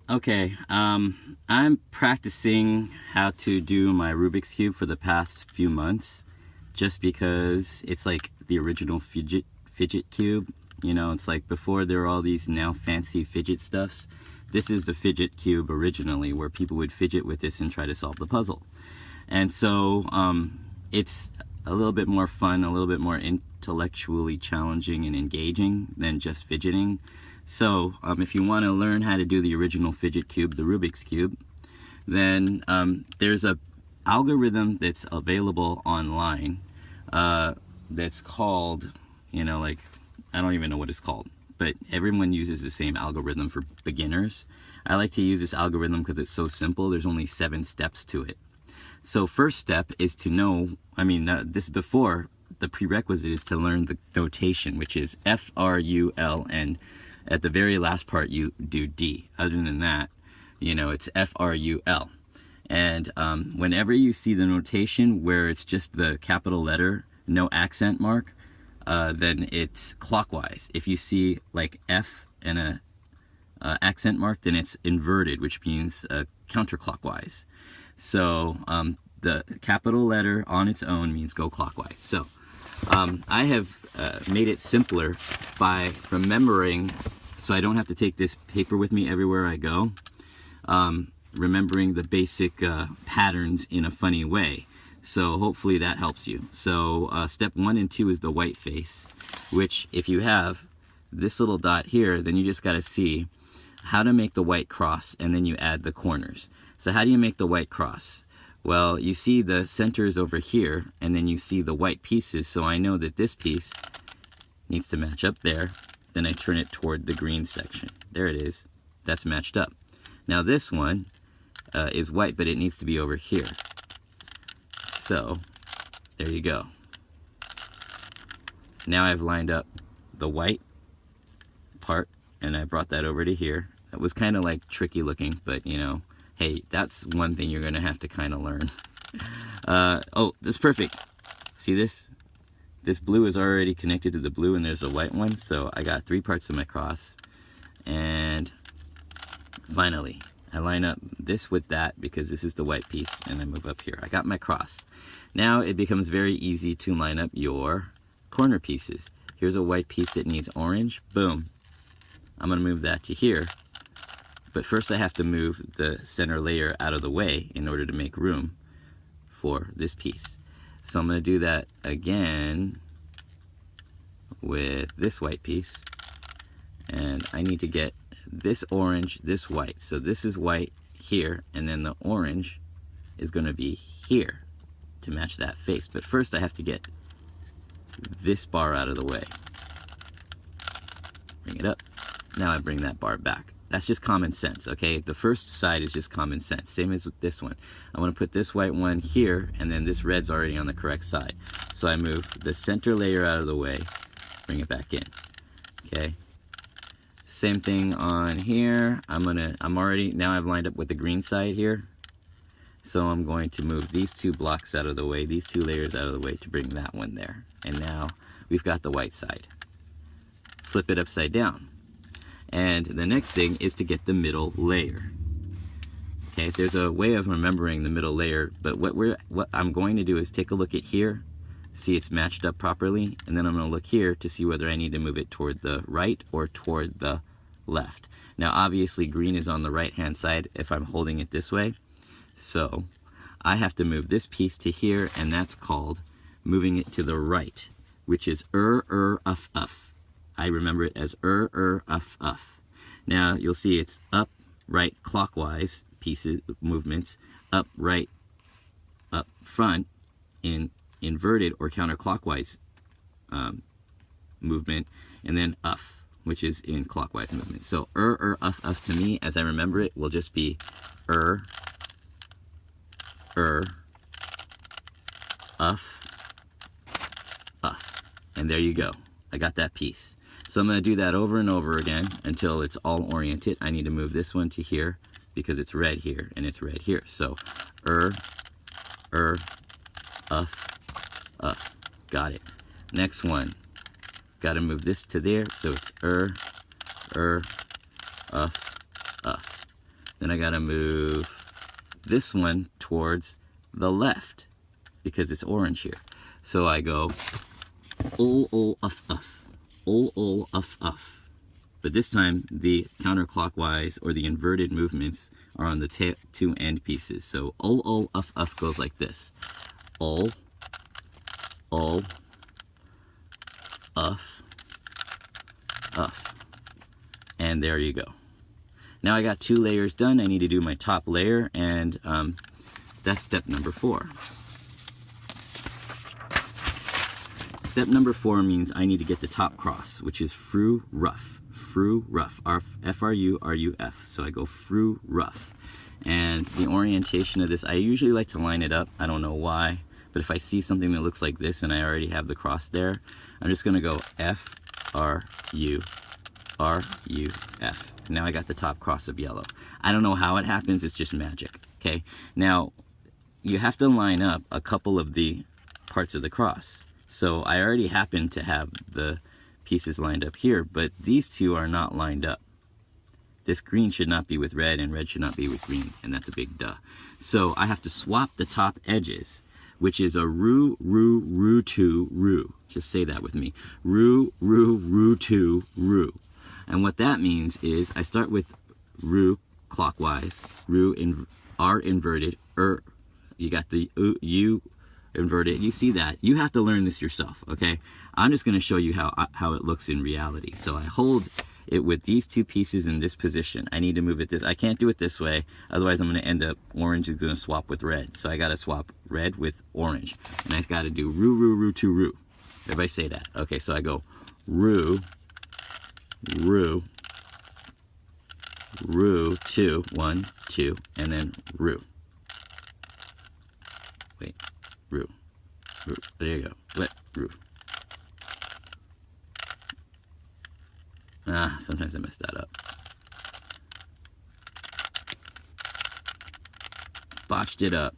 Okay, I'm practicing how to do my Rubik's Cube for the past few months, just because it's like the original fidget cube. You know, it's like before there were all these now fancy fidget stuffs. This is the fidget cube originally, where people would fidget with this and try to solve the puzzle. And so it's a little bit more fun, a little bit more intellectually challenging and engaging than just fidgeting. So if you want to learn how to do the original fidget cube, the Rubik's Cube, then there's a algorithm that's available online that's called, like, I don't even know what it's called, but everyone uses the same algorithm for beginners. I like to use this algorithm because it's so simple. There's only 7 steps to it. So first step is to know, this before, the prerequisite is to learn the notation, which is F-R-U-L, and at the very last part you do D. Other than that, it's F-R-U-L. And whenever you see the notation where it's just the capital letter, no accent mark, then it's clockwise. If you see like F and a accent mark, then it's inverted, which means counterclockwise. So the capital letter on its own means go clockwise. So I have made it simpler by remembering, so I don't have to take this paper with me everywhere I go, remembering the basic patterns in a funny way. So hopefully that helps you. So step 1 and 2 is the white face, which if you have this little dot here, then you just got to see how to make the white cross, and then you add the corners. So how do you make the white cross? Well, you see the center is over here, and then you see the white pieces, so I know that this piece needs to match up there. Then I turn it toward the green section. There it is. That's matched up. Now this one is white, but it needs to be over here. So there you go. Now I've lined up the white part, and I brought that over to here. That was kind of like tricky looking, but hey, that's one thing you're going to have to kind of learn. Oh, that's perfect. See this? This blue is already connected to the blue, and there's a white one, so I got 3 parts of my cross. And finally, I line up this with that because this is the white piece, and I move up here. I got my cross. Now it becomes very easy to line up your corner pieces. Here's a white piece that needs orange. Boom. I'm going to move that to here. But first I have to move the center layer out of the way in order to make room for this piece. So I'm going to do that again with this white piece. And I need to get this orange, this white. So this is white here, and then the orange is going to be here to match that face. But first I have to get this bar out of the way. Bring it up. Now I bring that bar back. That's just common sense, okay? The first side is just common sense. Same as with this one. I want to put this white one here, and then this red's already on the correct side. So I move the center layer out of the way, bring it back in, okay? Same thing on here. Now I've lined up with the green side here. So I'm going to move these 2 blocks out of the way, these 2 layers out of the way to bring that one there. And now we've got the white side. Flip it upside down. And the next thing is to get the middle layer. Okay, there's a way of remembering the middle layer, but what I'm going to do is take a look at here, see it's matched up properly, and then I'm going to look here to see whether I need to move it toward the right or toward the left. Now obviously green is on the right hand side if I'm holding it this way, so I have to move this piece to here, and that's called moving it to the right, which is uff. I remember it as uff. Now you'll see it's up, right, clockwise pieces, movements, up, right, up, front, in inverted or counterclockwise movement, and then uff, which is in clockwise movement. So uff to me, as I remember it, will just be uff, and there you go. I got that piece. So I'm going to do that over and over again until it's all oriented. I need to move this one to here because it's red here and it's red here. So uff. Got it. Next one. Got to move this to there, so it's uff. Then I gotta move this one towards the left because it's orange here. So I go uff. But this time the counterclockwise or the inverted movements are on the two end pieces. So uff goes like this. Uff. And there you go. Now I got 2 layers done. I need to do my top layer, and that's step number 4. Step number 4 means I need to get the top cross, which is fru rough. Fru rough. F-R-U-R-U-F. So I go fru rough. And the orientation of this, I usually like to line it up. I don't know why. But if I see something that looks like this and I already have the cross there, I'm just going to go F-R-U-R-U-F. Now I got the top cross of yellow. I don't know how it happens. It's just magic. Okay. Now, you have to line up a couple of the parts of the cross. So I already happen to have the pieces lined up here, but these two are not lined up. This green should not be with red, and red should not be with green, and that's a big duh. So I have to swap the top edges, which is a ru, tu, ru. Just say that with me. Ru, tu, ru. And what that means is I start with ru clockwise, R inverted, you got the U inverted. You see that? You have to learn this yourself, okay? I'm just going to show you how it looks in reality. So I hold it with these 2 pieces in this position. I need to move it this. I can't do it this way, otherwise I'm going to end up orange is going to swap with red. So I got to swap red with orange, and I got to do ru to ru. Everybody say that. Okay, so I go ru 2, 1, 2, and then ru. Wait, ru. There you go. What? Ru. Sometimes I mess that up. Botched it up.